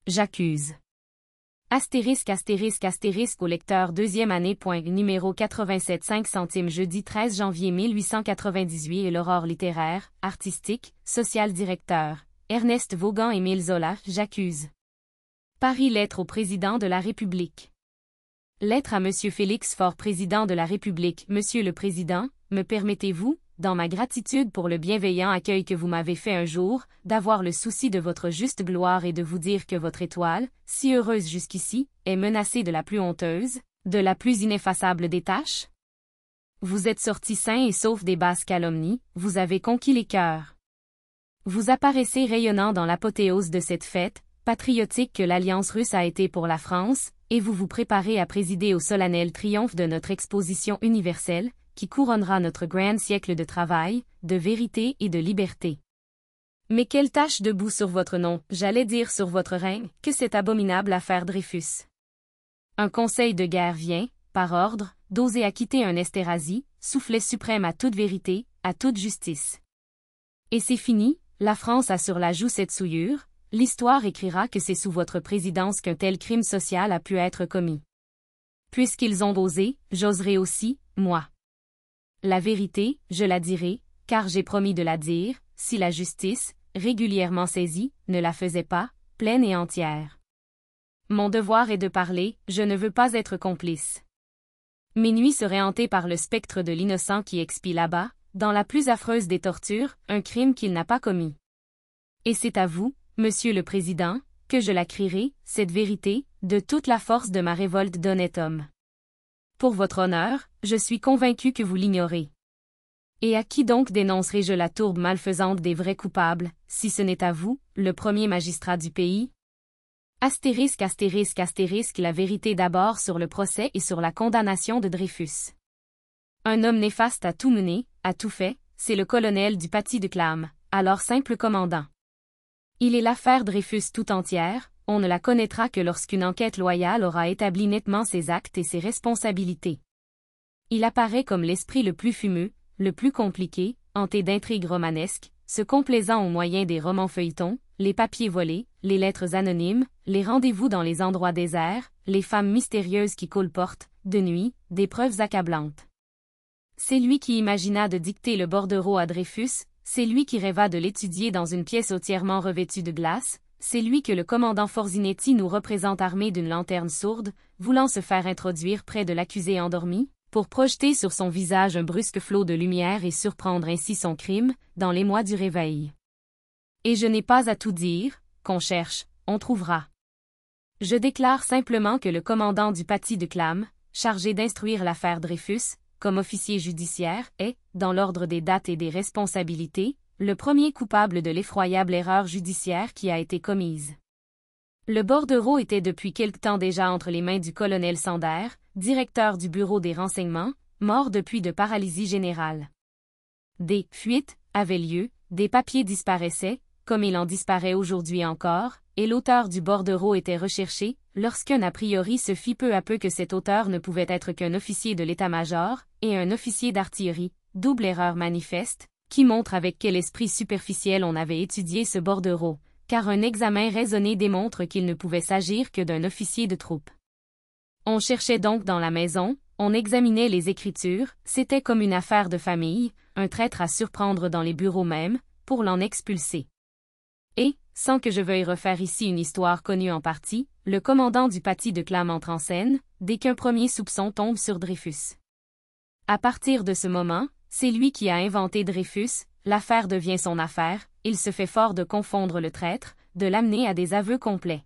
J'accuse. Astérisque astérisque astérisque au lecteur deuxième année. Numéro 87 5 centimes jeudi 13 janvier 1898 et l'aurore littéraire, artistique, social directeur. Ernest Vaughan Émile Zola, j'accuse. Paris lettre au président de la République. Lettre à Monsieur Félix Faure président de la République. Monsieur le Président, me permettez-vous, dans ma gratitude pour le bienveillant accueil que vous m'avez fait un jour, d'avoir le souci de votre juste gloire et de vous dire que votre étoile, si heureuse jusqu'ici, est menacée de la plus honteuse, de la plus ineffaçable des tâches? Vous êtes sorti sain et sauf des basses calomnies, vous avez conquis les cœurs. Vous apparaissez rayonnant dans l'apothéose de cette fête, patriotique que l'Alliance russe a été pour la France, et vous vous préparez à présider au solennel triomphe de notre exposition universelle, qui couronnera notre grand siècle de travail, de vérité et de liberté. Mais quelle tache debout sur votre nom, j'allais dire sur votre règne, que cette abominable affaire Dreyfus. Un conseil de guerre vient, par ordre, d'oser acquitter un Esterhazy, soufflet suprême à toute vérité, à toute justice. Et c'est fini, la France a sur la joue cette souillure, l'histoire écrira que c'est sous votre présidence qu'un tel crime social a pu être commis. Puisqu'ils ont osé, j'oserai aussi, moi. La vérité, je la dirai, car j'ai promis de la dire, si la justice, régulièrement saisie, ne la faisait pas, pleine et entière. Mon devoir est de parler, je ne veux pas être complice. Mes nuits seraient hantées par le spectre de l'innocent qui expie là-bas, dans la plus affreuse des tortures, un crime qu'il n'a pas commis. Et c'est à vous, Monsieur le Président, que je la crierai, cette vérité, de toute la force de ma révolte d'honnête homme. Pour votre honneur, je suis convaincu que vous l'ignorez. Et à qui donc dénoncerai-je la tourbe malfaisante des vrais coupables, si ce n'est à vous, le premier magistrat du pays? Astérisque astérisque astérisque la vérité d'abord sur le procès et sur la condamnation de Dreyfus. Un homme néfaste a tout mené, a tout fait, c'est le colonel du Paty de Clam, alors simple commandant. Il est l'affaire Dreyfus tout entière, on ne la connaîtra que lorsqu'une enquête loyale aura établi nettement ses actes et ses responsabilités. Il apparaît comme l'esprit le plus fumeux, le plus compliqué, hanté d'intrigues romanesques, se complaisant au moyen des romans feuilletons, les papiers volés, les lettres anonymes, les rendez-vous dans les endroits déserts, les femmes mystérieuses qui colportent, de nuit, des preuves accablantes. C'est lui qui imagina de dicter le bordereau à Dreyfus, c'est lui qui rêva de l'étudier dans une pièce entièrement revêtue de glace, c'est lui que le commandant Forzinetti nous représente armé d'une lanterne sourde, voulant se faire introduire près de l'accusé endormi, pour projeter sur son visage un brusque flot de lumière et surprendre ainsi son crime, dans l'émoi du réveil. Et je n'ai pas à tout dire, qu'on cherche, on trouvera. Je déclare simplement que le commandant du Paty de Clam, chargé d'instruire l'affaire Dreyfus, comme officier judiciaire, est, dans l'ordre des dates et des responsabilités, le premier coupable de l'effroyable erreur judiciaire qui a été commise. Le bordereau était depuis quelque temps déjà entre les mains du colonel Sander, directeur du bureau des renseignements, mort depuis de paralysie générale. Des fuites avaient lieu, des papiers disparaissaient, comme il en disparaît aujourd'hui encore, et l'auteur du bordereau était recherché, lorsqu'un a priori se fit peu à peu que cet auteur ne pouvait être qu'un officier de l'état-major, et un officier d'artillerie, double erreur manifeste, qui montre avec quel esprit superficiel on avait étudié ce bordereau, car un examen raisonné démontre qu'il ne pouvait s'agir que d'un officier de troupe. On cherchait donc dans la maison, on examinait les écritures, c'était comme une affaire de famille, un traître à surprendre dans les bureaux même, pour l'en expulser. Et, sans que je veuille refaire ici une histoire connue en partie, le commandant du Paty de Clam entre en scène, dès qu'un premier soupçon tombe sur Dreyfus. À partir de ce moment, c'est lui qui a inventé Dreyfus, l'affaire devient son affaire, il se fait fort de confondre le traître, de l'amener à des aveux complets.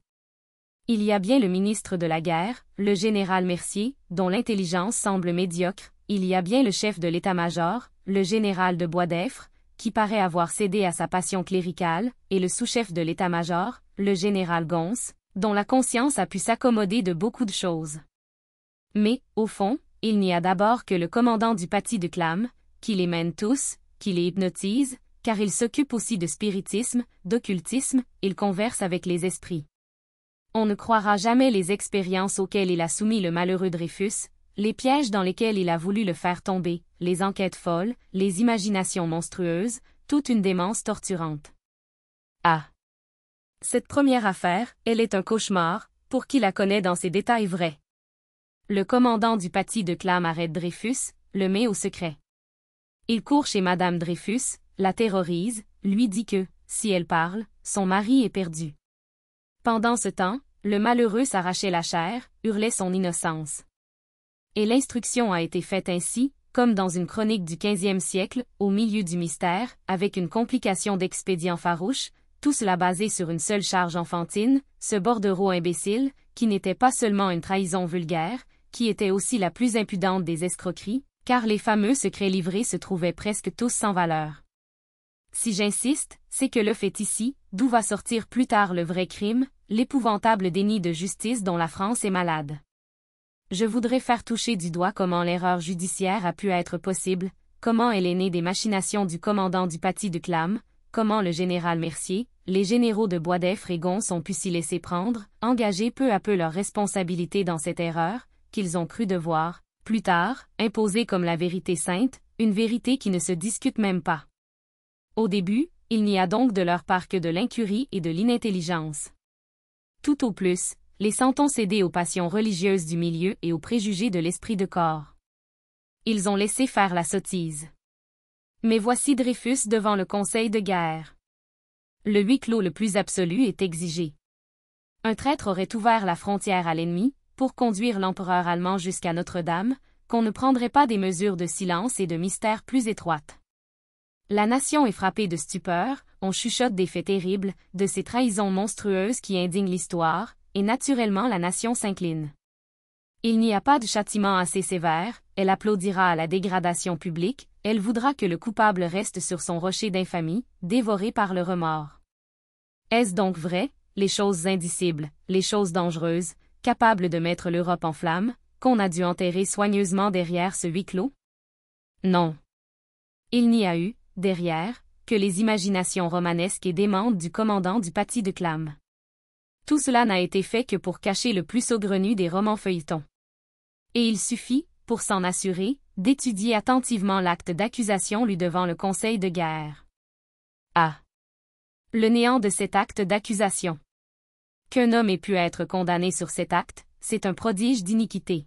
Il y a bien le ministre de la guerre, le général Mercier, dont l'intelligence semble médiocre, il y a bien le chef de l'état-major, le général de Boisdeffre, qui paraît avoir cédé à sa passion cléricale, et le sous-chef de l'état-major, le général Gons, dont la conscience a pu s'accommoder de beaucoup de choses. Mais, au fond, il n'y a d'abord que le commandant du Paty de Clam, qui les mène tous, qui les hypnotise, car il s'occupe aussi de spiritisme, d'occultisme, il converse avec les esprits. On ne croira jamais les expériences auxquelles il a soumis le malheureux Dreyfus, les pièges dans lesquels il a voulu le faire tomber, les enquêtes folles, les imaginations monstrueuses, toute une démence torturante. Ah! Cette première affaire, elle est un cauchemar, pour qui la connaît dans ses détails vrais. Le commandant du paty de Clam arrête Dreyfus, le met au secret. Il court chez Madame Dreyfus, la terrorise, lui dit que, si elle parle, son mari est perdu. Pendant ce temps, le malheureux s'arrachait la chair, hurlait son innocence. Et l'instruction a été faite ainsi, comme dans une chronique du XVe siècle, au milieu du mystère, avec une complication d'expédients farouches, tout cela basé sur une seule charge enfantine, ce bordereau imbécile, qui n'était pas seulement une trahison vulgaire, qui était aussi la plus impudente des escroqueries, car les fameux secrets livrés se trouvaient presque tous sans valeur. Si j'insiste, c'est que l'œuf est ici, d'où va sortir plus tard le vrai crime, l'épouvantable déni de justice dont la France est malade. Je voudrais faire toucher du doigt comment l'erreur judiciaire a pu être possible, comment elle est née des machinations du commandant du paty de Clam, comment le général Mercier, les généraux de Boisdeffre-et-Gonse ont pu s'y laisser prendre, engager peu à peu leur responsabilité dans cette erreur, qu'ils ont cru devoir, plus tard, imposer comme la vérité sainte, une vérité qui ne se discute même pas. Au début, il n'y a donc de leur part que de l'incurie et de l'inintelligence. Tout au plus, les sentons céder aux passions religieuses du milieu et aux préjugés de l'esprit de corps. Ils ont laissé faire la sottise. Mais voici Dreyfus devant le conseil de guerre. Le huis clos le plus absolu est exigé. Un traître aurait ouvert la frontière à l'ennemi, pour conduire l'empereur allemand jusqu'à Notre-Dame, qu'on ne prendrait pas des mesures de silence et de mystère plus étroites. La nation est frappée de stupeur, on chuchote des faits terribles, de ces trahisons monstrueuses qui indignent l'histoire, et naturellement la nation s'incline. Il n'y a pas de châtiment assez sévère, elle applaudira à la dégradation publique, elle voudra que le coupable reste sur son rocher d'infamie, dévoré par le remords. Est-ce donc vrai, les choses indicibles, les choses dangereuses, capables de mettre l'Europe en flammes, qu'on a dû enterrer soigneusement derrière ce huis clos? Non. Il n'y a eu, derrière, que les imaginations romanesques et démentes du commandant du paty de Clam. Tout cela n'a été fait que pour cacher le plus saugrenu des romans feuilletons. Et il suffit, pour s'en assurer, d'étudier attentivement l'acte d'accusation lu devant le conseil de guerre. Ah! Le néant de cet acte d'accusation. Qu'un homme ait pu être condamné sur cet acte, c'est un prodige d'iniquité.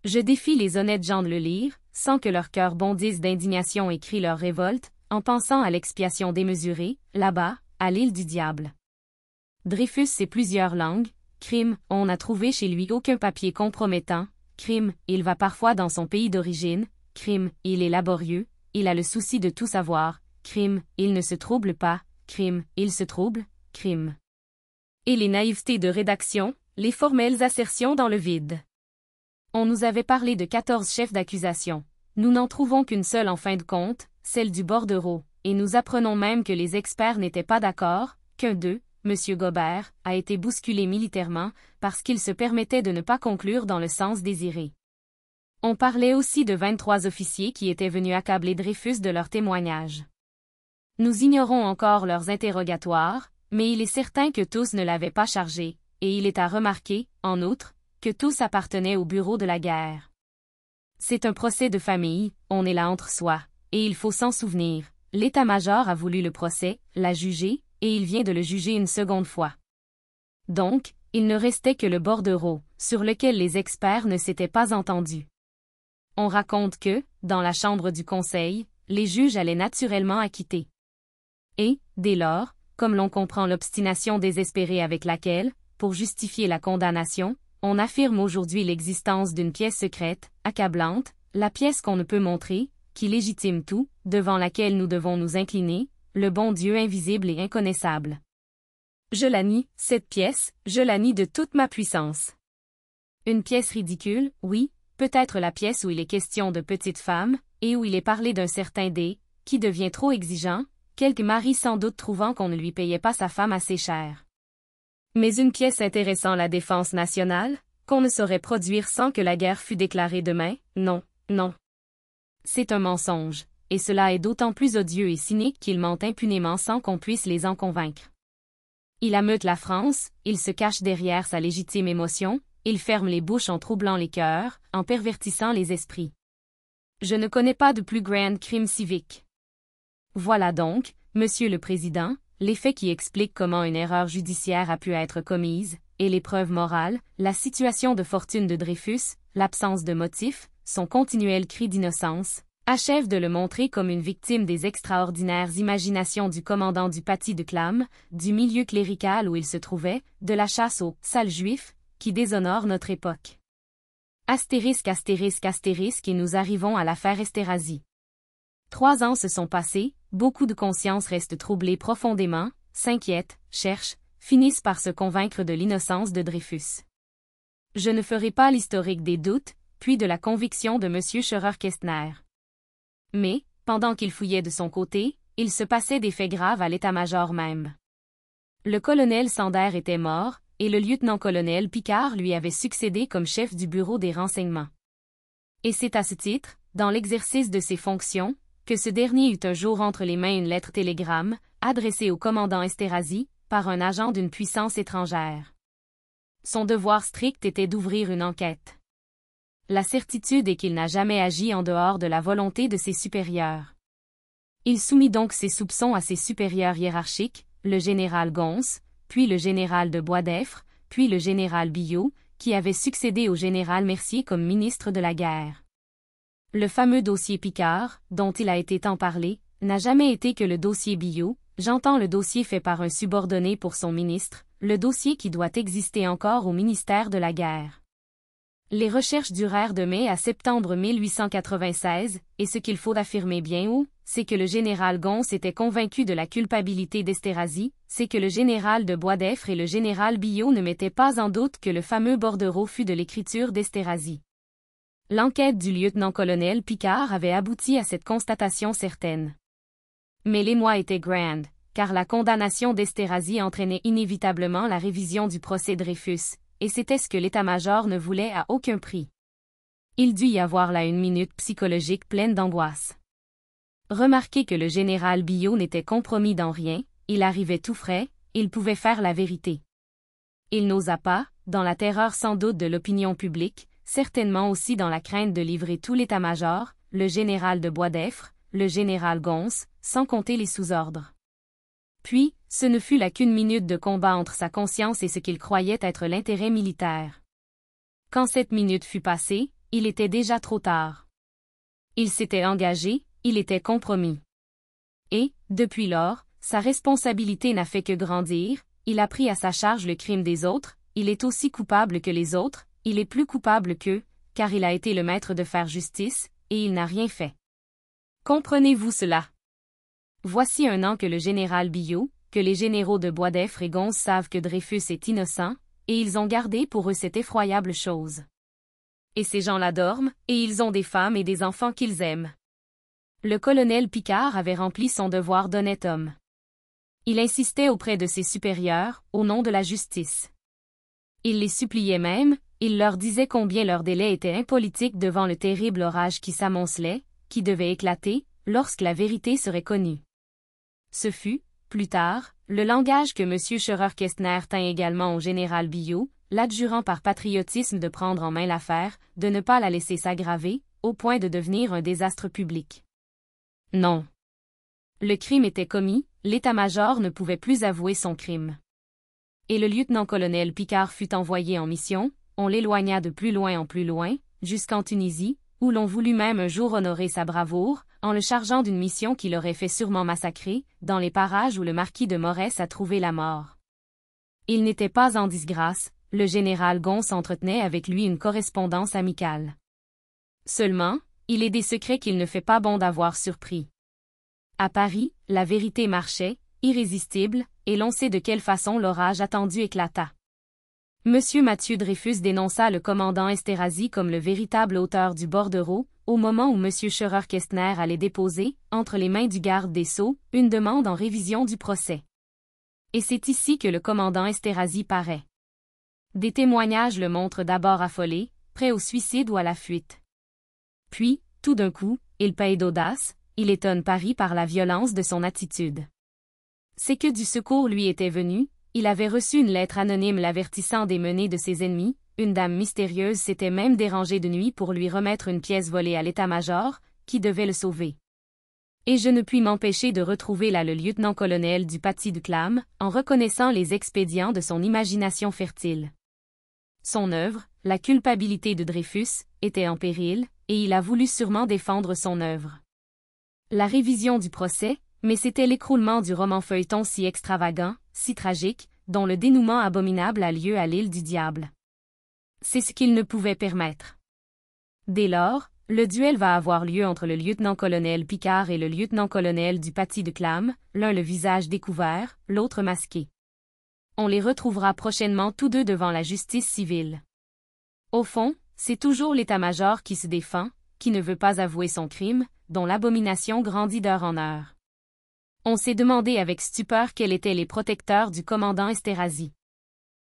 Je défie les honnêtes gens de le lire, sans que leur cœur bondisse d'indignation et crie leur révolte, en pensant à l'expiation démesurée, là-bas, à l'île du diable. Dreyfus sait plusieurs langues, crime, on n'a trouvé chez lui aucun papier compromettant, crime, il va parfois dans son pays d'origine, crime, il est laborieux, il a le souci de tout savoir, crime, il ne se trouble pas, crime, il se trouble, crime. Et les naïvetés de rédaction, les formelles assertions dans le vide. On nous avait parlé de 14 chefs d'accusation. Nous n'en trouvons qu'une seule en fin de compte, celle du bordereau, et nous apprenons même que les experts n'étaient pas d'accord, qu'un d'eux, M. Gobert, a été bousculé militairement, parce qu'il se permettait de ne pas conclure dans le sens désiré. On parlait aussi de 23 officiers qui étaient venus accabler Dreyfus de leurs témoignages. Nous ignorons encore leurs interrogatoires, mais il est certain que tous ne l'avaient pas chargé, et il est à remarquer, en outre, que tous appartenaient au bureau de la guerre. C'est un procès de famille, on est là entre soi, et il faut s'en souvenir, l'état-major a voulu le procès, l'a jugé, et il vient de le juger une seconde fois. Donc, il ne restait que le bordereau, sur lequel les experts ne s'étaient pas entendus. On raconte que, dans la chambre du conseil, les juges allaient naturellement acquitter. Et, dès lors, comme l'on comprend l'obstination désespérée avec laquelle, pour justifier la condamnation, on affirme aujourd'hui l'existence d'une pièce secrète, accablante, la pièce qu'on ne peut montrer, qui légitime tout, devant laquelle nous devons nous incliner, le bon Dieu invisible et inconnaissable. Je la nie, cette pièce, je la nie de toute ma puissance. Une pièce ridicule, oui, peut-être la pièce où il est question de petites femmes, et où il est parlé d'un certain D, qui devient trop exigeant, quelque mari sans doute trouvant qu'on ne lui payait pas sa femme assez cher. Mais une pièce intéressant la défense nationale, qu'on ne saurait produire sans que la guerre fût déclarée demain, non, non. C'est un mensonge, et cela est d'autant plus odieux et cynique qu'il ment impunément sans qu'on puisse les en convaincre. Il ameute la France, il se cache derrière sa légitime émotion, il ferme les bouches en troublant les cœurs, en pervertissant les esprits. Je ne connais pas de plus grand crime civique. Voilà donc, Monsieur le Président, les faits qui expliquent comment une erreur judiciaire a pu être commise, et les preuves morales, la situation de fortune de Dreyfus, l'absence de motif, son continuel cri d'innocence, achèvent de le montrer comme une victime des extraordinaires imaginations du commandant du paty de Clam, du milieu clérical où il se trouvait, de la chasse aux « sales juifs » qui déshonorent notre époque. Astérisque astérisque astérisque et nous arrivons à l'affaire Esterhazy. 3 ans se sont passés, beaucoup de consciences restent troublées profondément, s'inquiètent, cherchent, finissent par se convaincre de l'innocence de Dreyfus. Je ne ferai pas l'historique des doutes, puis de la conviction de M. Scheurer-Kestner. Mais, pendant qu'il fouillait de son côté, il se passait des faits graves à l'état-major même. Le colonel Sander était mort, et le lieutenant-colonel Picard lui avait succédé comme chef du bureau des renseignements. Et c'est à ce titre, dans l'exercice de ses fonctions, que ce dernier eut un jour entre les mains une lettre télégramme, adressée au commandant Esterhazy, par un agent d'une puissance étrangère. Son devoir strict était d'ouvrir une enquête. La certitude est qu'il n'a jamais agi en dehors de la volonté de ses supérieurs. Il soumit donc ses soupçons à ses supérieurs hiérarchiques, le général Gons, puis le général de Boisdeffre, puis le général Billot, qui avait succédé au général Mercier comme ministre de la guerre. Le fameux dossier Picard, dont il a été tant parlé, n'a jamais été que le dossier Billot, j'entends le dossier fait par un subordonné pour son ministre, le dossier qui doit exister encore au ministère de la guerre. Les recherches durèrent de mai à septembre 1896, et ce qu'il faut affirmer bien haut, c'est que le général Gons était convaincu de la culpabilité d'Esterhazy, c'est que le général de Boisdeffre et le général Billot ne mettaient pas en doute que le fameux bordereau fût de l'écriture d'Esterhazy. L'enquête du lieutenant-colonel Picard avait abouti à cette constatation certaine. Mais l'émoi était grand, car la condamnation d'Esterhazy entraînait inévitablement la révision du procès Dreyfus, et c'était ce que l'état-major ne voulait à aucun prix. Il dut y avoir là une minute psychologique pleine d'angoisse. Remarquez que le général Billot n'était compromis dans rien, il arrivait tout frais, il pouvait faire la vérité. Il n'osa pas, dans la terreur sans doute de l'opinion publique, certainement aussi dans la crainte de livrer tout l'état-major, le général de Boisdeffre, le général Gons, sans compter les sous-ordres. Puis, ce ne fut là qu'une minute de combat entre sa conscience et ce qu'il croyait être l'intérêt militaire. Quand cette minute fut passée, il était déjà trop tard. Il s'était engagé, il était compromis. Et, depuis lors, sa responsabilité n'a fait que grandir, il a pris à sa charge le crime des autres, il est aussi coupable que les autres, il est plus coupable qu'eux, car il a été le maître de faire justice, et il n'a rien fait. Comprenez-vous cela? Voici 1 an que le général Billot, que les généraux de Boisdeffre et Gons savent que Dreyfus est innocent, et ils ont gardé pour eux cette effroyable chose. Et ces gens-là dorment, et ils ont des femmes et des enfants qu'ils aiment. Le colonel Picard avait rempli son devoir d'honnête homme. Il insistait auprès de ses supérieurs, au nom de la justice. Il les suppliait même, il leur disait combien leur délai était impolitique devant le terrible orage qui s'amoncelait, qui devait éclater, lorsque la vérité serait connue. Ce fut, plus tard, le langage que M. Scheurer-Kestner tint également au général Billot, l'adjurant par patriotisme de prendre en main l'affaire, de ne pas la laisser s'aggraver, au point de devenir un désastre public. Non. Le crime était commis, l'état-major ne pouvait plus avouer son crime. Et le lieutenant-colonel Picard fut envoyé en mission, on l'éloigna de plus loin en plus loin, jusqu'en Tunisie, où l'on voulut même un jour honorer sa bravoure, en le chargeant d'une mission qui l'aurait fait sûrement massacrer, dans les parages où le marquis de Morès a trouvé la mort. Il n'était pas en disgrâce, le général Gons entretenait avec lui une correspondance amicale. Seulement, il est des secrets qu'il ne fait pas bon d'avoir surpris. À Paris, la vérité marchait, irrésistible, et l'on sait de quelle façon l'orage attendu éclata. Monsieur Mathieu Dreyfus dénonça le commandant Esterhazy comme le véritable auteur du bordereau, au moment où monsieur Scheurer-Kestner allait déposer, entre les mains du garde des Sceaux, une demande en révision du procès. Et c'est ici que le commandant Esterhazy paraît. Des témoignages le montrent d'abord affolé, prêt au suicide ou à la fuite. Puis, tout d'un coup, il paye d'audace, il étonne Paris par la violence de son attitude. C'est que du secours lui était venu, il avait reçu une lettre anonyme l'avertissant des menées de ses ennemis, une dame mystérieuse s'était même dérangée de nuit pour lui remettre une pièce volée à l'état-major, qui devait le sauver. Et je ne puis m'empêcher de retrouver là le lieutenant-colonel du Paty de Clam, en reconnaissant les expédients de son imagination fertile. Son œuvre, la culpabilité de Dreyfus, était en péril, et il a voulu sûrement défendre son œuvre. La révision du procès, mais c'était l'écroulement du roman feuilleton si extravagant, si tragique, dont le dénouement abominable a lieu à l'île du diable. C'est ce qu'il ne pouvait permettre. Dès lors, le duel va avoir lieu entre le lieutenant-colonel Picard et le lieutenant-colonel du Paty de Clam, l'un le visage découvert, l'autre masqué. On les retrouvera prochainement tous deux devant la justice civile. Au fond, c'est toujours l'état-major qui se défend, qui ne veut pas avouer son crime, dont l'abomination grandit d'heure en heure. On s'est demandé avec stupeur quels étaient les protecteurs du commandant Esterhazy.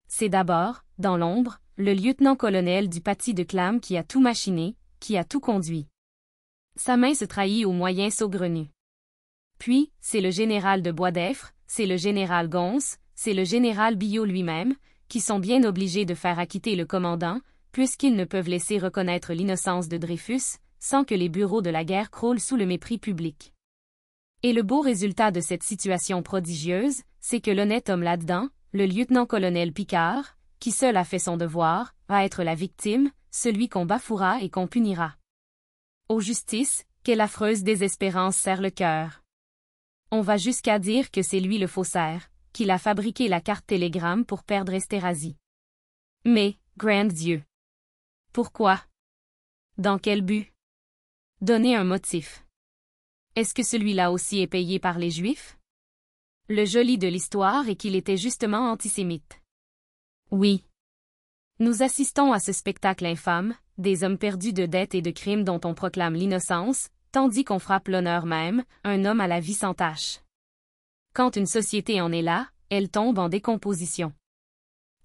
C'est d'abord, dans l'ombre, le lieutenant-colonel du Paty de Clam qui a tout machiné, qui a tout conduit. Sa main se trahit aux moyens saugrenus. Puis, c'est le général de Boisdeffre, c'est le général Gons, c'est le général Billaud lui-même, qui sont bien obligés de faire acquitter le commandant, puisqu'ils ne peuvent laisser reconnaître l'innocence de Dreyfus, sans que les bureaux de la guerre croulent sous le mépris public. Et le beau résultat de cette situation prodigieuse, c'est que l'honnête homme là-dedans, le lieutenant-colonel Picard, qui seul a fait son devoir, va être la victime, celui qu'on bafouera et qu'on punira. Ô justice, quelle affreuse désespérance serre le cœur. On va jusqu'à dire que c'est lui le faussaire, qu'il a fabriqué la carte télégramme pour perdre Esterhazy. Mais, grand Dieu! Pourquoi? Dans quel but? Donner un motif. Est-ce que celui-là aussi est payé par les Juifs? Le joli de l'histoire est qu'il était justement antisémite. Oui. Nous assistons à ce spectacle infâme, des hommes perdus de dettes et de crimes dont on proclame l'innocence, tandis qu'on frappe l'honneur même, un homme à la vie sans tache. Quand une société en est là, elle tombe en décomposition.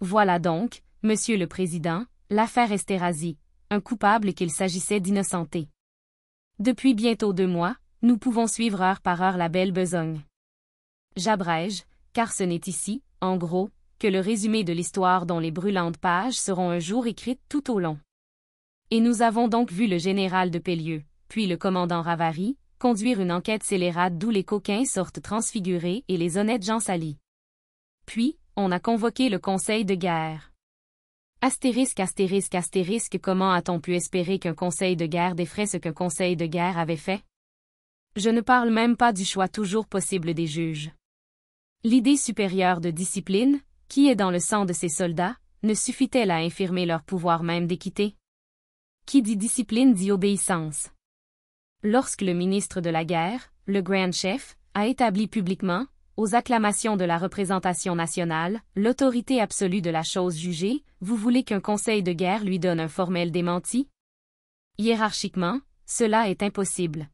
Voilà donc, Monsieur le Président, l'affaire Esterhazy, un coupable qu'il s'agissait d'innocenter. Depuis bientôt 2 mois, nous pouvons suivre heure par heure la belle besogne. J'abrège, car ce n'est ici, en gros, que le résumé de l'histoire dont les brûlantes pages seront un jour écrites tout au long. Et nous avons donc vu le général de Pellieux, puis le commandant Ravary, conduire une enquête scélérate d'où les coquins sortent transfigurés et les honnêtes gens salis. Puis, on a convoqué le conseil de guerre. Astérisque, astérisque, astérisque, comment a-t-on pu espérer qu'un conseil de guerre déferait ce qu'un conseil de guerre avait fait? Je ne parle même pas du choix toujours possible des juges. L'idée supérieure de discipline, qui est dans le sang de ces soldats, ne suffit-elle à infirmer leur pouvoir même d'équité? Qui dit discipline dit obéissance. Lorsque le ministre de la guerre, le grand chef, a établi publiquement, aux acclamations de la représentation nationale, l'autorité absolue de la chose jugée, vous voulez qu'un conseil de guerre lui donne un formel démenti? Hiérarchiquement, cela est impossible.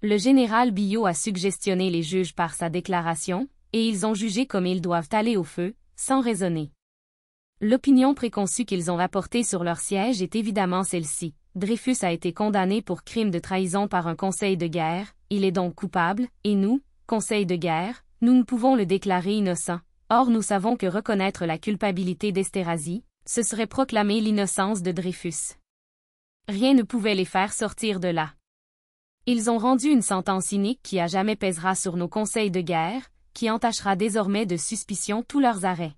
Le général Billaud a suggestionné les juges par sa déclaration, et ils ont jugé comme ils doivent aller au feu, sans raisonner. L'opinion préconçue qu'ils ont rapportée sur leur siège est évidemment celle-ci. Dreyfus a été condamné pour crime de trahison par un conseil de guerre, il est donc coupable, et nous, conseil de guerre, nous ne pouvons le déclarer innocent. Or nous savons que reconnaître la culpabilité d'Esterhazy, ce serait proclamer l'innocence de Dreyfus. Rien ne pouvait les faire sortir de là. Ils ont rendu une sentence inique qui à jamais pèsera sur nos conseils de guerre, qui entachera désormais de suspicion tous leurs arrêts.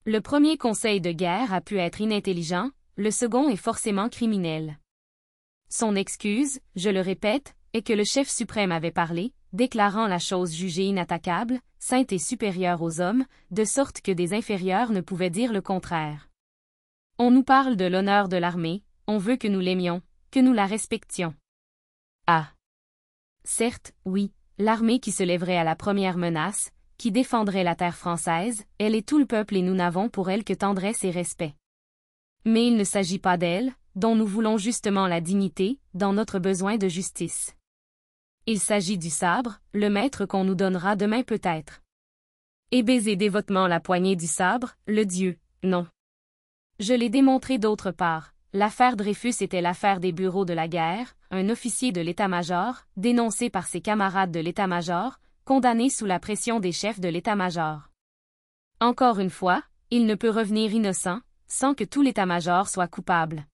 Le premier conseil de guerre a pu être inintelligent, le second est forcément criminel. Son excuse, je le répète, est que le chef suprême avait parlé, déclarant la chose jugée inattaquable, sainte et supérieure aux hommes, de sorte que des inférieurs ne pouvaient dire le contraire. On nous parle de l'honneur de l'armée, on veut que nous l'aimions, que nous la respections. Ah! Certes, oui, l'armée qui se lèverait à la première menace, qui défendrait la terre française, elle est tout le peuple et nous n'avons pour elle que tendresse et respect. Mais il ne s'agit pas d'elle, dont nous voulons justement la dignité, dans notre besoin de justice. Il s'agit du sabre, le maître qu'on nous donnera demain peut-être. Et baiser dévotement la poignée du sabre, le Dieu, non. Je l'ai démontré d'autre part, l'affaire Dreyfus était l'affaire des bureaux de la guerre, un officier de l'état-major, dénoncé par ses camarades de l'état-major, condamné sous la pression des chefs de l'état-major. Encore une fois, il ne peut revenir innocent, sans que tout l'état-major soit coupable.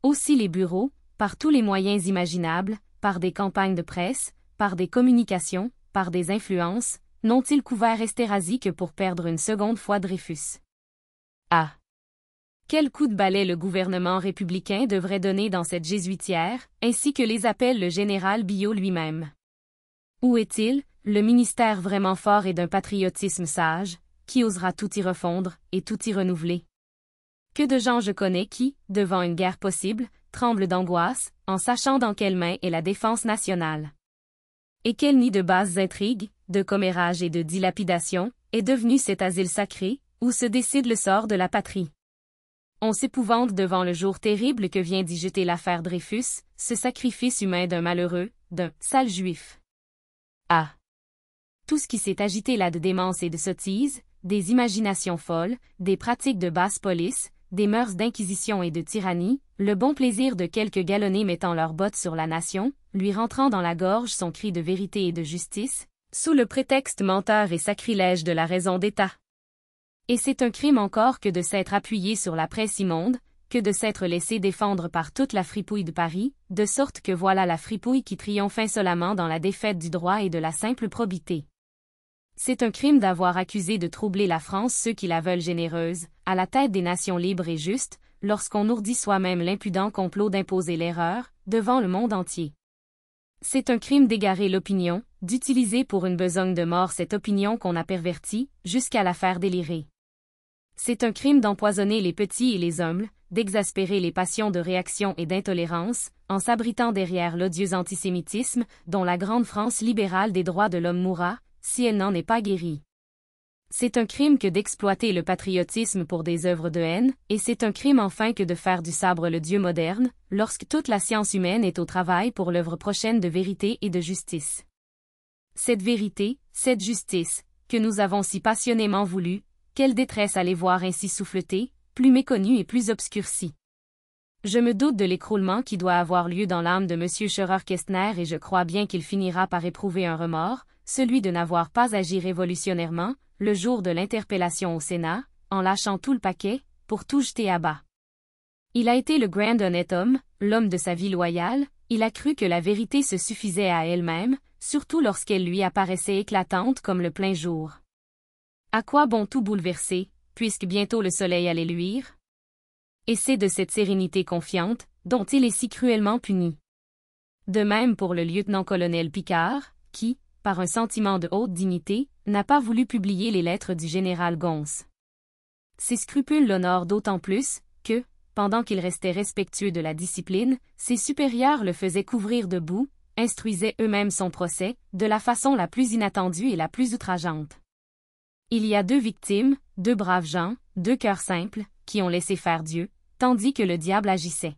Aussi les bureaux, par tous les moyens imaginables, par des campagnes de presse, par des communications, par des influences, n'ont-ils couvert Esterhazy que pour perdre une seconde fois Dreyfus? Ah! Quel coup de balai le gouvernement républicain devrait donner dans cette jésuitière, ainsi que les appelle le général Biot lui-même. Où est-il, le ministère vraiment fort et d'un patriotisme sage, qui osera tout y refondre, et tout y renouveler? Que de gens je connais qui, devant une guerre possible, tremblent d'angoisse, en sachant dans quelles mains est la défense nationale. Et quel nid de basses intrigues, de commérages et de dilapidation, est devenu cet asile sacré, où se décide le sort de la patrie. On s'épouvante devant le jour terrible que vient d'y jeter l'affaire Dreyfus, ce sacrifice humain d'un malheureux, d'un sale juif. Ah! Tout ce qui s'est agité là de démence et de sottise, des imaginations folles, des pratiques de basse police, des mœurs d'inquisition et de tyrannie, le bon plaisir de quelques galonnés mettant leurs bottes sur la nation, lui rentrant dans la gorge son cri de vérité et de justice, sous le prétexte menteur et sacrilège de la raison d'État. Et c'est un crime encore que de s'être appuyé sur la presse immonde, que de s'être laissé défendre par toute la fripouille de Paris, de sorte que voilà la fripouille qui triomphe insolemment dans la défaite du droit et de la simple probité. C'est un crime d'avoir accusé de troubler la France ceux qui la veulent généreuse, à la tête des nations libres et justes, lorsqu'on ourdit soi-même l'impudent complot d'imposer l'erreur, devant le monde entier. C'est un crime d'égarer l'opinion, d'utiliser pour une besogne de mort cette opinion qu'on a pervertie, jusqu'à la faire délirer. C'est un crime d'empoisonner les petits et les humbles, d'exaspérer les passions de réaction et d'intolérance, en s'abritant derrière l'odieux antisémitisme, dont la grande France libérale des droits de l'homme mourra, si elle n'en est pas guérie. C'est un crime que d'exploiter le patriotisme pour des œuvres de haine, et c'est un crime enfin que de faire du sabre le Dieu moderne, lorsque toute la science humaine est au travail pour l'œuvre prochaine de vérité et de justice. Cette vérité, cette justice, que nous avons si passionnément voulu, quelle détresse à les voir ainsi souffleter, plus méconnus et plus obscurcis. Je me doute de l'écroulement qui doit avoir lieu dans l'âme de M. Scheurer-Kestner et je crois bien qu'il finira par éprouver un remords, celui de n'avoir pas agi révolutionnairement, le jour de l'interpellation au Sénat, en lâchant tout le paquet, pour tout jeter à bas. Il a été le grand honnête homme, l'homme de sa vie loyale, il a cru que la vérité se suffisait à elle-même, surtout lorsqu'elle lui apparaissait éclatante comme le plein jour. À quoi bon tout bouleverser, puisque bientôt le soleil allait luire? Et c'est de cette sérénité confiante, dont il est si cruellement puni. De même pour le lieutenant-colonel Picard, qui, par un sentiment de haute dignité, n'a pas voulu publier les lettres du général Gons. Ses scrupules l'honorent d'autant plus, que, pendant qu'il restait respectueux de la discipline, ses supérieurs le faisaient couvrir de boue, instruisaient eux-mêmes son procès, de la façon la plus inattendue et la plus outrageante. Il y a 2 victimes, 2 braves gens, 2 cœurs simples, qui ont laissé faire Dieu, tandis que le diable agissait.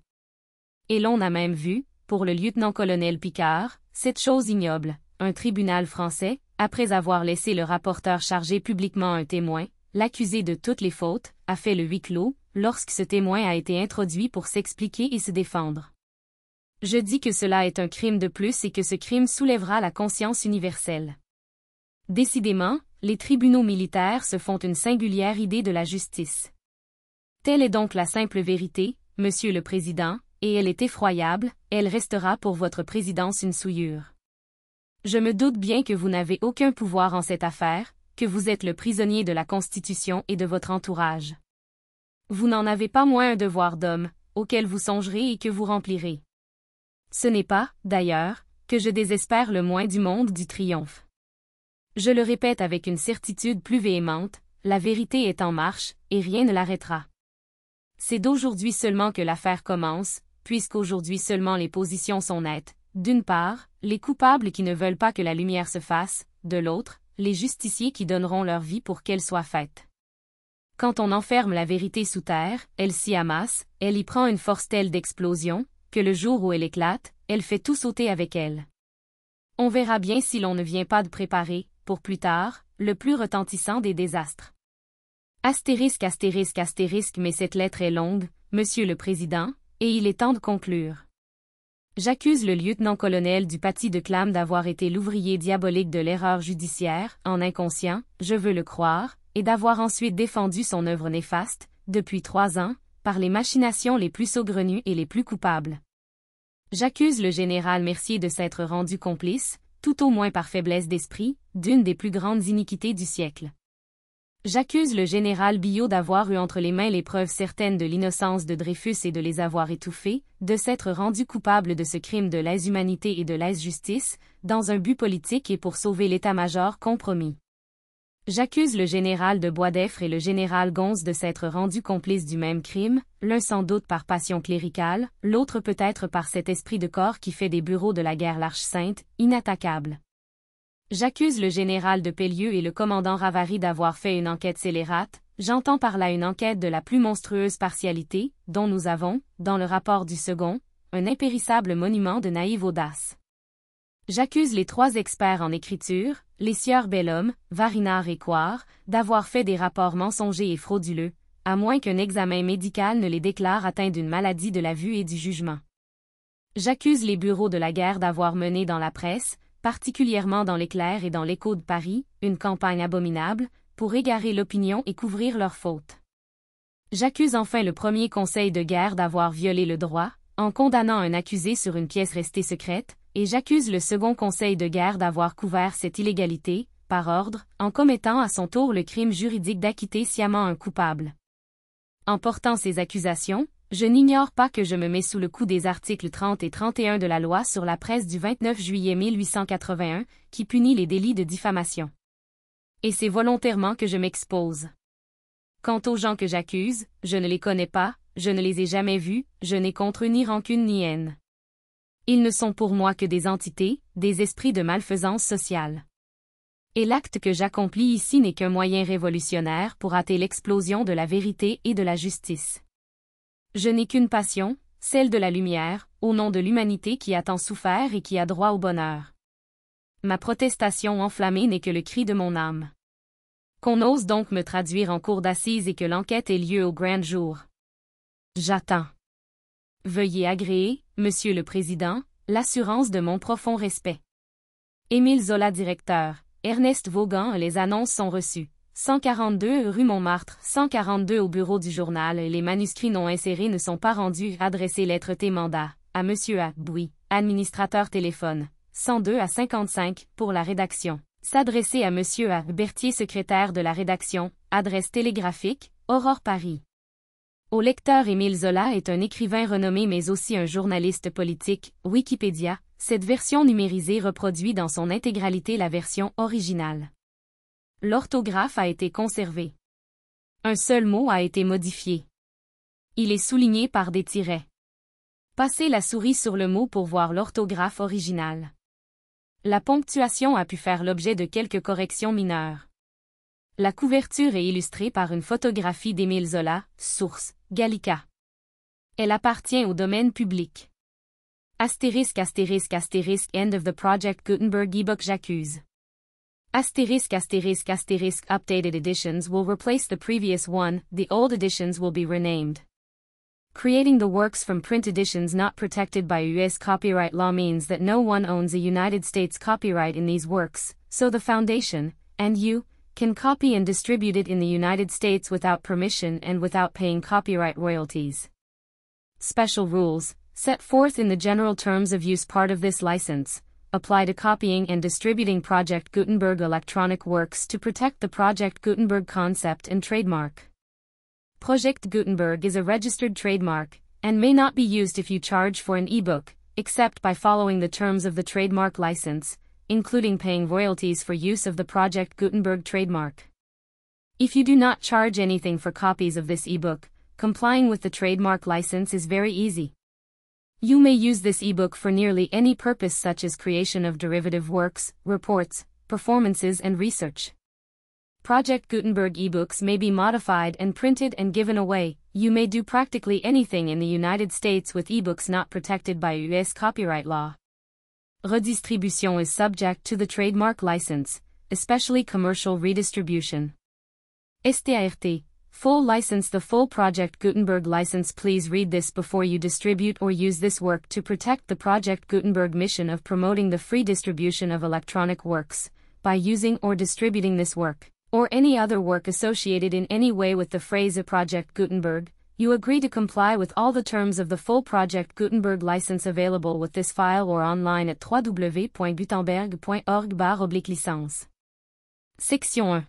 Et l'on a même vu, pour le lieutenant-colonel Picard, cette chose ignoble, un tribunal français, après avoir laissé le rapporteur charger publiquement un témoin, l'accusé de toutes les fautes, a fait le huis clos, lorsque ce témoin a été introduit pour s'expliquer et se défendre. Je dis que cela est un crime de plus et que ce crime soulèvera la conscience universelle. Décidément, les tribunaux militaires se font une singulière idée de la justice. Telle est donc la simple vérité, Monsieur le Président, et elle est effroyable, elle restera pour votre présidence une souillure. Je me doute bien que vous n'avez aucun pouvoir en cette affaire, que vous êtes le prisonnier de la Constitution et de votre entourage. Vous n'en avez pas moins un devoir d'homme, auquel vous songerez et que vous remplirez. Ce n'est pas, d'ailleurs, que je désespère le moins du monde du triomphe. Je le répète avec une certitude plus véhémente, la vérité est en marche, et rien ne l'arrêtera. C'est d'aujourd'hui seulement que l'affaire commence, puisqu'aujourd'hui seulement les positions sont nettes. D'une part, les coupables qui ne veulent pas que la lumière se fasse, de l'autre, les justiciers qui donneront leur vie pour qu'elle soit faite. Quand on enferme la vérité sous terre, elle s'y amasse, elle y prend une force telle d'explosion, que le jour où elle éclate, elle fait tout sauter avec elle. On verra bien si l'on ne vient pas de préparer, pour plus tard, le plus retentissant des désastres. Astérisque astérisque astérisque mais cette lettre est longue, Monsieur le Président, et il est temps de conclure. J'accuse le lieutenant-colonel du Paty de Clam d'avoir été l'ouvrier diabolique de l'erreur judiciaire, en inconscient, je veux le croire, et d'avoir ensuite défendu son œuvre néfaste, depuis 3 ans, par les machinations les plus saugrenues et les plus coupables. J'accuse le général Mercier de s'être rendu complice, tout au moins par faiblesse d'esprit, d'une des plus grandes iniquités du siècle. J'accuse le général Biot d'avoir eu entre les mains les preuves certaines de l'innocence de Dreyfus et de les avoir étouffées, de s'être rendu coupable de ce crime de lèse-humanité et de lèse-justice, dans un but politique et pour sauver l'état-major compromis. J'accuse le général de Boisdeffre et le général Gonse de s'être rendus complices du même crime, l'un sans doute par passion cléricale, l'autre peut-être par cet esprit de corps qui fait des bureaux de la guerre l'Arche sainte, inattaquable. J'accuse le général de Pellieu et le commandant Ravary d'avoir fait une enquête scélérate, j'entends par là une enquête de la plus monstrueuse partialité, dont nous avons, dans le rapport du second, un impérissable monument de naïve audace. J'accuse les 3 experts en écriture, les sieurs Bellhomme, Varinard et Coire, d'avoir fait des rapports mensongers et frauduleux, à moins qu'un examen médical ne les déclare atteints d'une maladie de la vue et du jugement. J'accuse les bureaux de la guerre d'avoir mené dans la presse, particulièrement dans l'Éclair et dans l'Écho de Paris, une campagne abominable, pour égarer l'opinion et couvrir leurs fautes. J'accuse enfin le premier conseil de guerre d'avoir violé le droit, en condamnant un accusé sur une pièce restée secrète, et j'accuse le second conseil de guerre d'avoir couvert cette illégalité, par ordre, en commettant à son tour le crime juridique d'acquitter sciemment un coupable. En portant ces accusations, je n'ignore pas que je me mets sous le coup des articles 30 et 31 de la loi sur la presse du 29 juillet 1881, qui punit les délits de diffamation. Et c'est volontairement que je m'expose. Quant aux gens que j'accuse, je ne les connais pas, je ne les ai jamais vus, je n'ai contre eux ni rancune ni haine. Ils ne sont pour moi que des entités, des esprits de malfaisance sociale. Et l'acte que j'accomplis ici n'est qu'un moyen révolutionnaire pour hâter l'explosion de la vérité et de la justice. Je n'ai qu'une passion, celle de la lumière, au nom de l'humanité qui a tant souffert et qui a droit au bonheur. Ma protestation enflammée n'est que le cri de mon âme. Qu'on ose donc me traduire en cour d'assises et que l'enquête ait lieu au grand jour. J'attends. Veuillez agréer, Monsieur le Président, l'assurance de mon profond respect. Émile Zola directeur, Ernest Vaughan. Les annonces sont reçues. 142 rue Montmartre, 142 au bureau du journal. Les manuscrits non insérés ne sont pas rendus. Adressez lettre T mandat, à Monsieur A. Bouy, administrateur téléphone, 102 à 55, pour la rédaction. S'adresser à Monsieur A. Berthier secrétaire de la rédaction, adresse télégraphique, Aurore Paris. Au lecteur Émile Zola est un écrivain renommé mais aussi un journaliste politique, Wikipédia, cette version numérisée reproduit dans son intégralité la version originale. L'orthographe a été conservée. Un seul mot a été modifié. Il est souligné par des tirets. Passez la souris sur le mot pour voir l'orthographe originale. La ponctuation a pu faire l'objet de quelques corrections mineures. La couverture est illustrée par une photographie d'Émile Zola, source, Gallica. Elle appartient au domaine public. Astérisque astérisque astérisque end of the Project Gutenberg ebook. J'accuse. Asterisk asterisk asterisk updated editions will replace the previous one, the old editions will be renamed. Creating the works from print editions not protected by U.S. copyright law means that no one owns a United States copyright in these works, so the Foundation, and you, can copy and distribute it in the United States without permission and without paying copyright royalties. Special rules, set forth in the general terms of use part of this license, apply to copying and distributing Project Gutenberg electronic works to protect the Project Gutenberg concept and trademark. Project Gutenberg is a registered trademark, and may not be used if you charge for an ebook, except by following the terms of the trademark license, including paying royalties for use of the Project Gutenberg trademark. If you do not charge anything for copies of this ebook, complying with the trademark license is very easy. You may use this ebook for nearly any purpose such as creation of derivative works, reports, performances and research. Project Gutenberg ebooks may be modified and printed and given away. You may do practically anything in the United States with ebooks not protected by U.S. copyright law. Redistribution is subject to the trademark license, especially commercial redistribution. START. Full license. The full Project Gutenberg license. Please read this before you distribute or use this work to protect the Project Gutenberg mission of promoting the free distribution of electronic works, by using or distributing this work, or any other work associated in any way with the phrase a Project Gutenberg. you agree to comply with all the terms of the full Project Gutenberg license available with this file or online at www.gutenberg.org/licence. Section 1.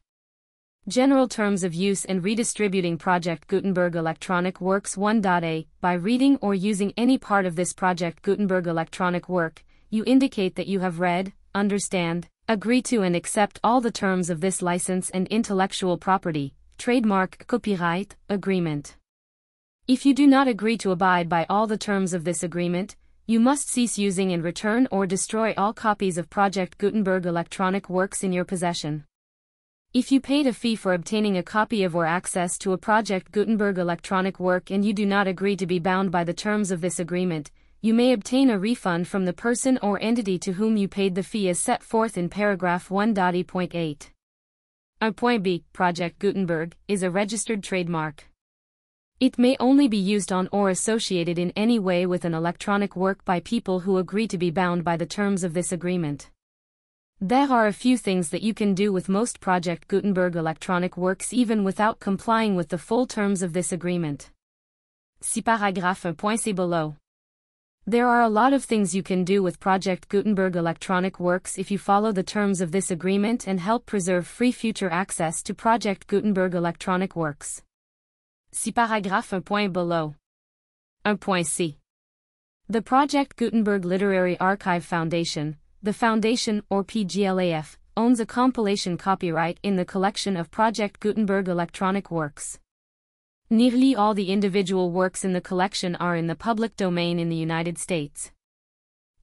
General Terms of Use and Redistributing Project Gutenberg Electronic Works 1.a. By reading or using any part of this Project Gutenberg electronic work, you indicate that you have read, understand, agree to and accept all the terms of this license and intellectual property, trademark, copyright, agreement. If you do not agree to abide by all the terms of this agreement, you must cease using and return or destroy all copies of Project Gutenberg electronic works in your possession. If you paid a fee for obtaining a copy of or access to a Project Gutenberg electronic work and you do not agree to be bound by the terms of this agreement, you may obtain a refund from the person or entity to whom you paid the fee as set forth in paragraph 1.8. 1.b. Project Gutenberg is a registered trademark. It may only be used on or associated in any way with an electronic work by people who agree to be bound by the terms of this agreement. There are a few things that you can do with most Project Gutenberg electronic works even without complying with the full terms of this agreement. See paragraphe 1.c below. There are a lot of things you can do with Project Gutenberg electronic works if you follow the terms of this agreement and help preserve free future access to Project Gutenberg electronic works. See paragraphe 1. below. 1.c. The Project Gutenberg Literary Archive Foundation, the Foundation, or PGLAF, owns a compilation copyright in the collection of Project Gutenberg electronic works. Nearly all the individual works in the collection are in the public domain in the United States.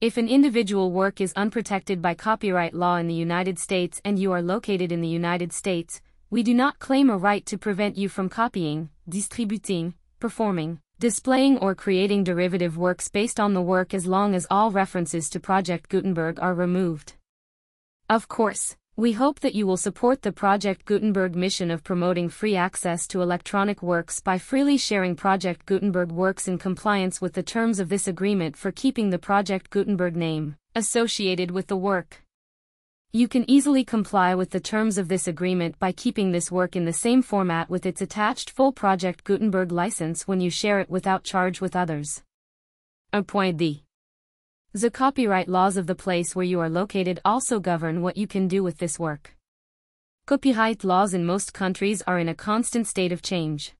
If an individual work is unprotected by copyright law in the United States and you are located in the United States, we do not claim a right to prevent you from copying, distributing, performing, displaying or creating derivative works based on the work as long as all references to Project Gutenberg are removed. Of course, we hope that you will support the Project Gutenberg mission of promoting free access to electronic works by freely sharing Project Gutenberg works in compliance with the terms of this agreement for keeping the Project Gutenberg name associated with the work. You can easily comply with the terms of this agreement by keeping this work in the same format with its attached full Project Gutenberg license when you share it without charge with others. 1.d. The copyright laws of the place where you are located also govern what you can do with this work. Copyright laws in most countries are in a constant state of change.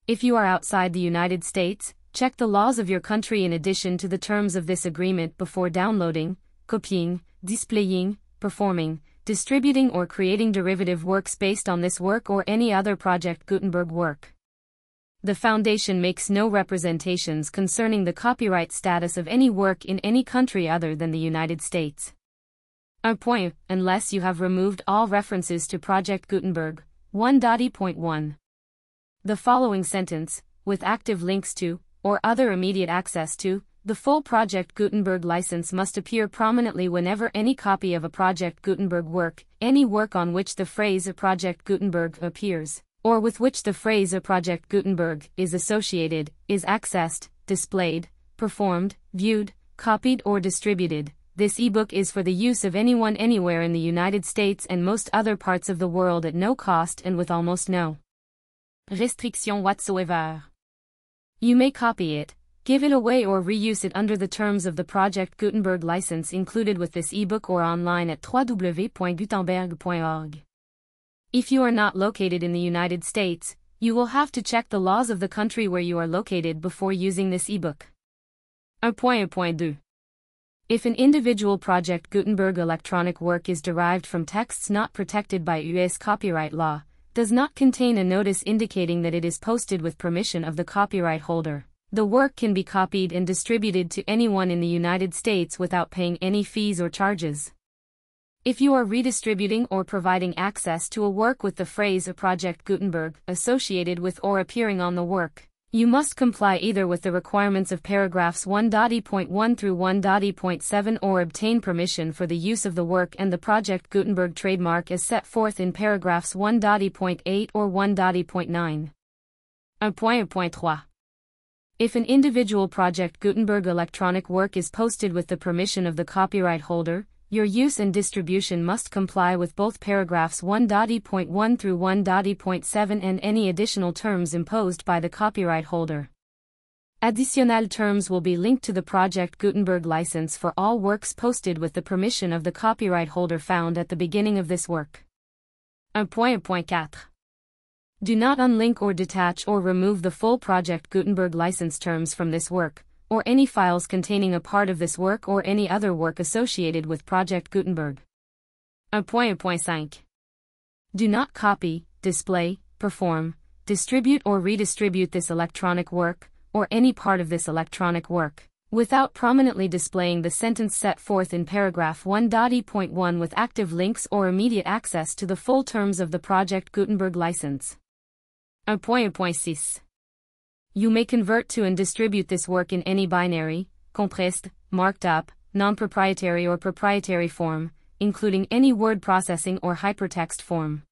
If you are outside the United States, check the laws of your country in addition to the terms of this agreement before downloading, copying, displaying, performing, distributing or creating derivative works based on this work or any other Project Gutenberg work. The Foundation makes no representations concerning the copyright status of any work in any country other than the United States. Unless you have removed all references to Project Gutenberg. 1.e.1. The following sentence, with active links to, or other immediate access to, the full Project Gutenberg license must appear prominently whenever any copy of a Project Gutenberg work, any work on which the phrase Project Gutenberg appears, or with which the phrase Project Gutenberg is associated, is accessed, displayed, performed, viewed, copied or distributed. This ebook is for the use of anyone anywhere in the United States and most other parts of the world at no cost and with almost no restriction whatsoever. You may copy it, give it away or reuse it under the terms of the Project Gutenberg license included with this ebook or online at www.gutenberg.org. If you are not located in the United States, you will have to check the laws of the country where you are located before using this ebook. 1.2. If an individual Project Gutenberg electronic work is derived from texts not protected by U.S. copyright law, does not contain a notice indicating that it is posted with permission of the copyright holder, the work can be copied and distributed to anyone in the United States without paying any fees or charges. If you are redistributing or providing access to a work with the phrase Project Gutenberg associated with or appearing on the work, you must comply either with the requirements of paragraphs 1.e.1 through 1.e.7 or obtain permission for the use of the work and the Project Gutenberg trademark as set forth in paragraphs 1.e.8 or 1.e.9. 1.3. If an individual Project Gutenberg electronic work is posted with the permission of the copyright holder, Your use and distribution must comply with both paragraphs 1.e.1 through 1.e.7 and any additional terms imposed by the copyright holder. Additional terms will be linked to the Project Gutenberg license for all works posted with the permission of the copyright holder found at the beginning of this work. 1.4. Do not unlink or detach or remove the full Project Gutenberg license terms from this work, or any files containing a part of this work or any other work associated with Project Gutenberg. 1.5. Do not copy, display, perform, distribute or redistribute this electronic work, or any part of this electronic work, without prominently displaying the sentence set forth in paragraph 1.e.1 with active links or immediate access to the full terms of the Project Gutenberg license. 1.6. You may convert to and distribute this work in any binary, compressed, marked up, non-proprietary or proprietary form, including any word processing or hypertext form.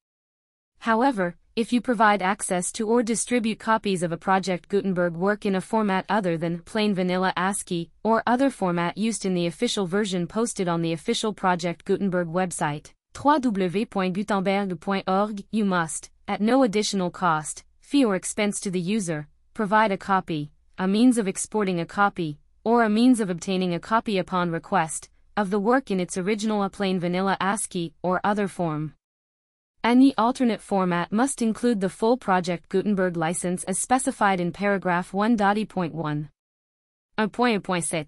However, if you provide access to or distribute copies of a Project Gutenberg work in a format other than plain vanilla ASCII or other format used in the official version posted on the official Project Gutenberg website, www.gutenberg.org, you must, at no additional cost, fee or expense to the user, provide a copy, a means of exporting a copy, or a means of obtaining a copy upon request, of the work in its original plain vanilla ASCII or other form. Any alternate format must include the full Project Gutenberg license as specified in paragraph 1.e.1. 1.7.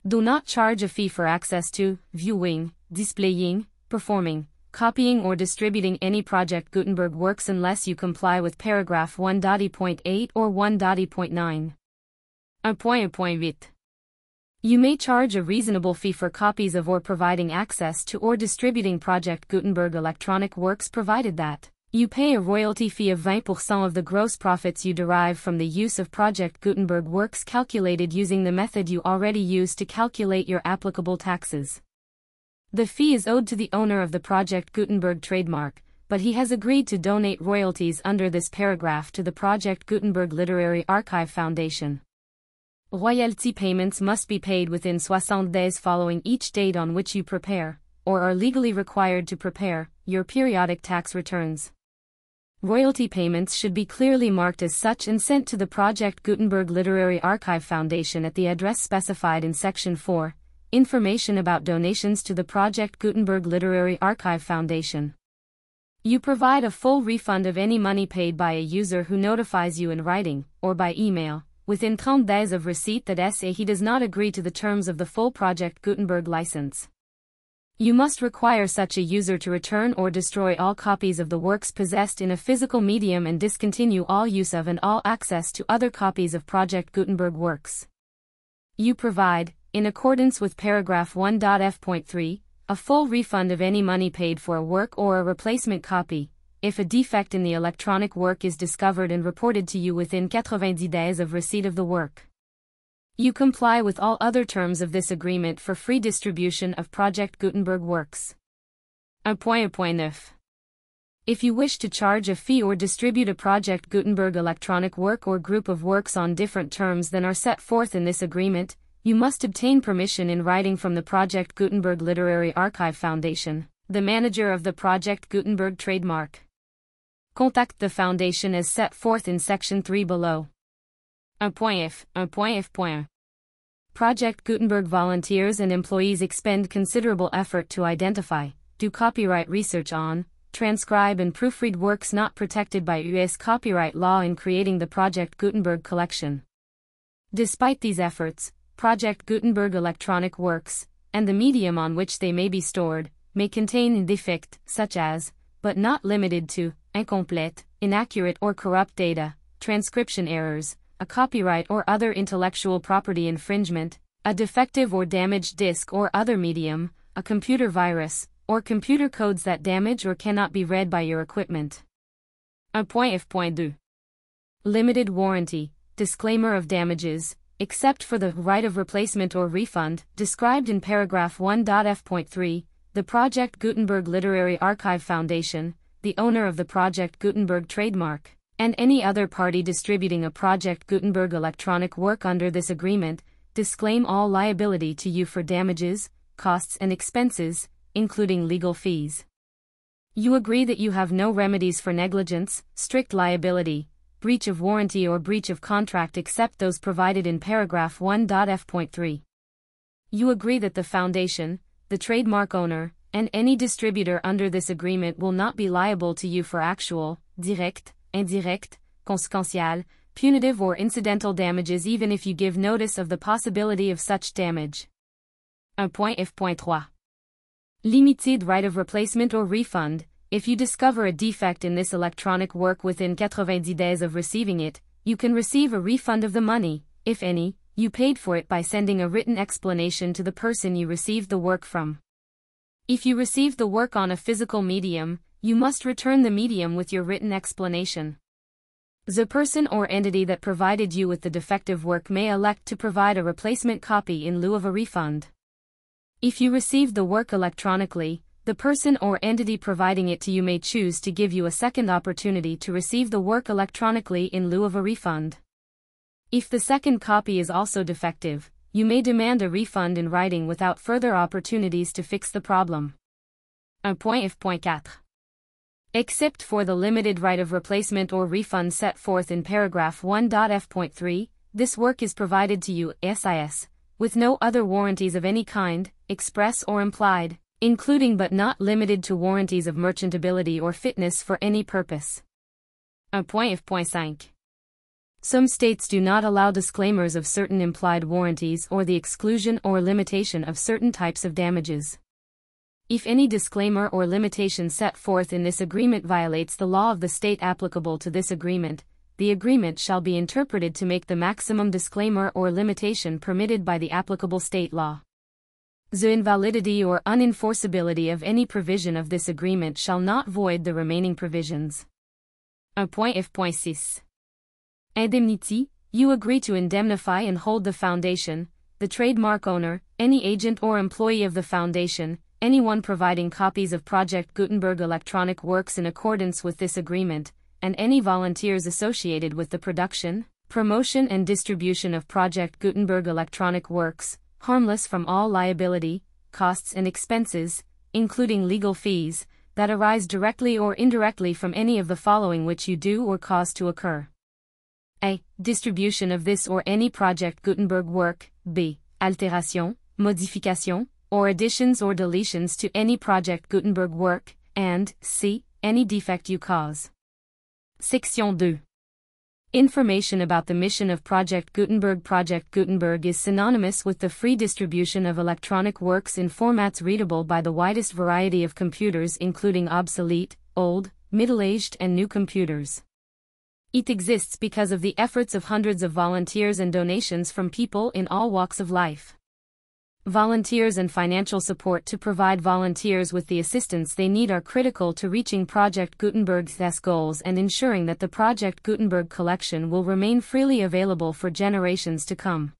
Do not charge a fee for access to, viewing, displaying, performing, copying or distributing any Project Gutenberg works unless you comply with paragraph 1.e.8 or 1.e.9. 1.8. You may charge a reasonable fee for copies of or providing access to or distributing Project Gutenberg electronic works provided that you pay a royalty fee of 20% of the gross profits you derive from the use of Project Gutenberg works calculated using the method you already use to calculate your applicable taxes. The fee is owed to the owner of the Project Gutenberg trademark, but he has agreed to donate royalties under this paragraph to the Project Gutenberg Literary Archive Foundation. Royalty payments must be paid within 60 days following each date on which you prepare, or are legally required to prepare, your periodic tax returns. Royalty payments should be clearly marked as such and sent to the Project Gutenberg Literary Archive Foundation at the address specified in Section 4, Information about donations to the Project Gutenberg Literary Archive Foundation. You provide a full refund of any money paid by a user who notifies you in writing, or by email, within 30 days of receipt that he does not agree to the terms of the full Project Gutenberg license. You must require such a user to return or destroy all copies of the works possessed in a physical medium and discontinue all use of and all access to other copies of Project Gutenberg works. You provide, in accordance with paragraph 1.f.3, a full refund of any money paid for a work or a replacement copy, if a defect in the electronic work is discovered and reported to you within 90 days of receipt of the work. You comply with all other terms of this agreement for free distribution of Project Gutenberg works. 1.9. If you wish to charge a fee or distribute a Project Gutenberg electronic work or group of works on different terms than are set forth in this agreement, you must obtain permission in writing from the Project Gutenberg Literary Archive Foundation, the manager of the Project Gutenberg trademark. Contact the Foundation as set forth in Section 3 below. 1.f. Project Gutenberg volunteers and employees expend considerable effort to identify, do copyright research on, transcribe and proofread works not protected by U.S. copyright law in creating the Project Gutenberg collection. Despite these efforts, Project Gutenberg electronic works, and the medium on which they may be stored, may contain defects, such as, but not limited to, incomplete, inaccurate or corrupt data, transcription errors, a copyright or other intellectual property infringement, a defective or damaged disk or other medium, a computer virus, or computer codes that damage or cannot be read by your equipment. 1.f.2. Limited warranty, disclaimer of damages, except for the right of replacement or refund, described in paragraph 1.f.3, the Project Gutenberg Literary Archive Foundation, the owner of the Project Gutenberg trademark, and any other party distributing a Project Gutenberg electronic work under this agreement, disclaim all liability to you for damages, costs and expenses, including legal fees. You agree that you have no remedies for negligence, strict liability, breach of warranty or breach of contract except those provided in paragraph 1.f.3. You agree that the foundation, the trademark owner, and any distributor under this agreement will not be liable to you for actual, direct, indirect, consequential, punitive or incidental damages even if you give notice of the possibility of such damage. 1.f.3. Limited right of replacement or refund. If you discover a defect in this electronic work within 90 days of receiving it, you can receive a refund of the money, if any, you paid for it by sending a written explanation to the person you received the work from. If you received the work on a physical medium, you must return the medium with your written explanation. The person or entity that provided you with the defective work may elect to provide a replacement copy in lieu of a refund. If you received the work electronically, the person or entity providing it to you may choose to give you a second opportunity to receive the work electronically in lieu of a refund. If the second copy is also defective, you may demand a refund in writing without further opportunities to fix the problem. 1.f.4. Except for the limited right of replacement or refund set forth in paragraph 1.f.3, this work is provided to you, SIS, with no other warranties of any kind, express or implied, including but not limited to warranties of merchantability or fitness for any purpose. 1.f.5. Some states do not allow disclaimers of certain implied warranties or the exclusion or limitation of certain types of damages. If any disclaimer or limitation set forth in this agreement violates the law of the state applicable to this agreement, the agreement shall be interpreted to make the maximum disclaimer or limitation permitted by the applicable state law. The invalidity or unenforceability of any provision of this agreement shall not void the remaining provisions. 1.f.6. Indemnity. You agree to indemnify and hold the foundation, the trademark owner, any agent or employee of the foundation, anyone providing copies of Project Gutenberg electronic works in accordance with this agreement, and any volunteers associated with the production, promotion and distribution of Project Gutenberg electronic works, harmless from all liability, costs and expenses, including legal fees, that arise directly or indirectly from any of the following which you do or cause to occur. A. Distribution of this or any Project Gutenberg work. B. Altération, modification, or additions or deletions to any Project Gutenberg work, and C. Any defect you cause. Section 2. Information about the mission of Project Gutenberg. Project Gutenberg is synonymous with the free distribution of electronic works in formats readable by the widest variety of computers including obsolete, old, middle-aged and new computers. It exists because of the efforts of hundreds of volunteers and donations from people in all walks of life. Volunteers and financial support to provide volunteers with the assistance they need are critical to reaching Project Gutenberg's goals and ensuring that the Project Gutenberg collection will remain freely available for generations to come.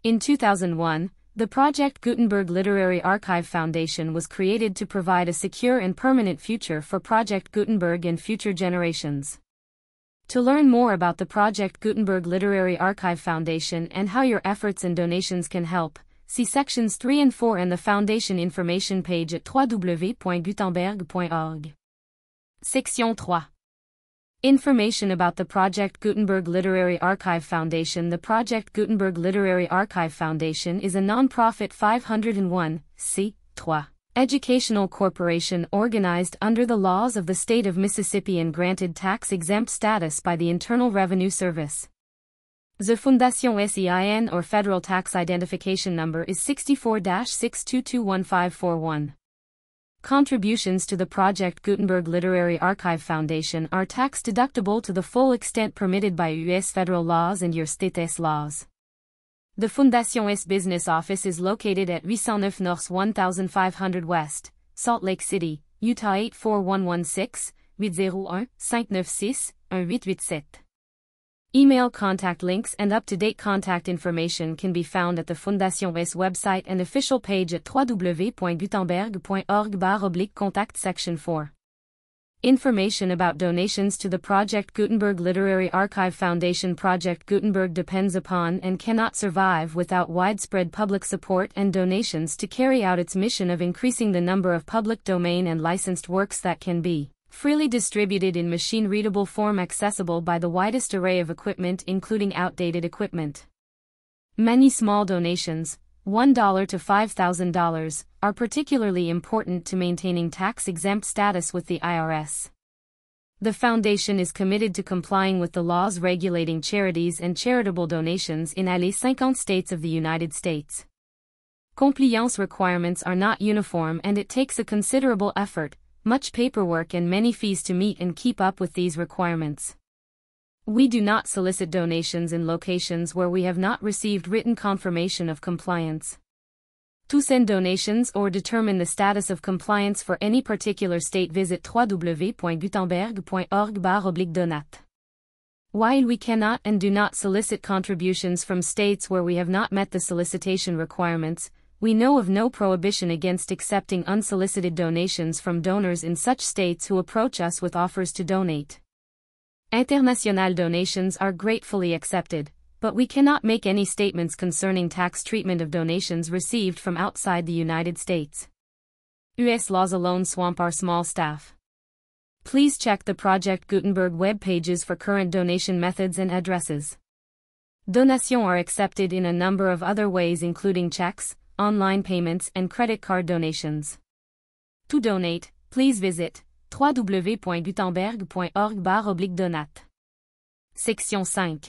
In 2001, the Project Gutenberg Literary Archive Foundation was created to provide a secure and permanent future for Project Gutenberg and future generations. To learn more about the Project Gutenberg Literary Archive Foundation and how your efforts and donations can help, see sections 3 and 4 and the Foundation information page at www.gutenberg.org. Section 3. Information about the Project Gutenberg Literary Archive Foundation. The Project Gutenberg Literary Archive Foundation is a non-profit 501(c)(3) educational corporation organized under the laws of the state of Mississippi and granted tax-exempt status by the Internal Revenue Service. The Fondation SEIN or Federal Tax Identification Number is 64-6221541. Contributions to the Project Gutenberg Literary Archive Foundation are tax-deductible to the full extent permitted by U.S. federal laws and your state's laws. The Fundacion's business office is located at 809 North 1500 West, Salt Lake City, Utah 84116, 801-596-1887. Email contact links and up-to-date contact information can be found at the Fundacion's website and official page at www.gutenberg.org/contact section 4. Information about donations to the Project Gutenberg Literary Archive Foundation. Project Gutenberg depends upon and cannot survive without widespread public support and donations to carry out its mission of increasing the number of public domain and licensed works that can be freely distributed in machine-readable form accessible by the widest array of equipment including outdated equipment. Many small donations, $1 to $5,000, are particularly important to maintaining tax-exempt status with the IRS. The Foundation is committed to complying with the laws regulating charities and charitable donations in les 50 states of the United States. Compliance requirements are not uniform and it takes a considerable effort, much paperwork and many fees to meet and keep up with these requirements. We do not solicit donations in locations where we have not received written confirmation of compliance. To send donations or determine the status of compliance for any particular state, visit www.gutenberg.org/donate. While we cannot and do not solicit contributions from states where we have not met the solicitation requirements, we know of no prohibition against accepting unsolicited donations from donors in such states who approach us with offers to donate. International donations are gratefully accepted, but we cannot make any statements concerning tax treatment of donations received from outside the United States. US laws alone swamp our small staff. Please check the Project Gutenberg web pages for current donation methods and addresses. Donations are accepted in a number of other ways including checks, online payments and credit card donations. To donate, please visit www.gutenberg.org/donate. Section 5.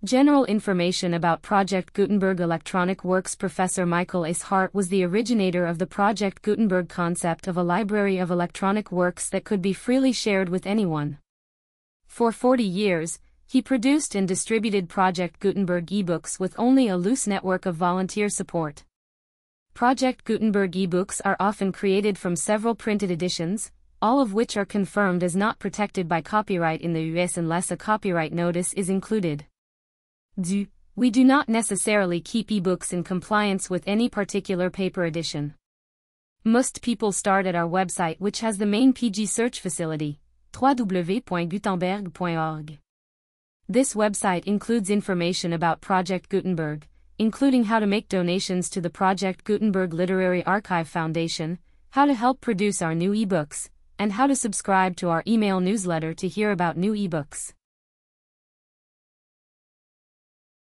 General information about Project Gutenberg Electronic Works. Professor Michael S. Hart was the originator of the Project Gutenberg concept of a library of electronic works that could be freely shared with anyone. For 40 years, he produced and distributed Project Gutenberg ebooks with only a loose network of volunteer support. Project Gutenberg ebooks are often created from several printed editions, all of which are confirmed as not protected by copyright in the US unless a copyright notice is included. We do not necessarily keep ebooks in compliance with any particular paper edition. Most people start at our website, which has the main PG search facility, www.gutenberg.org. This website includes information about Project Gutenberg, including how to make donations to the Project Gutenberg Literary Archive Foundation, how to help produce our new ebooks, and how to subscribe to our email newsletter to hear about new ebooks.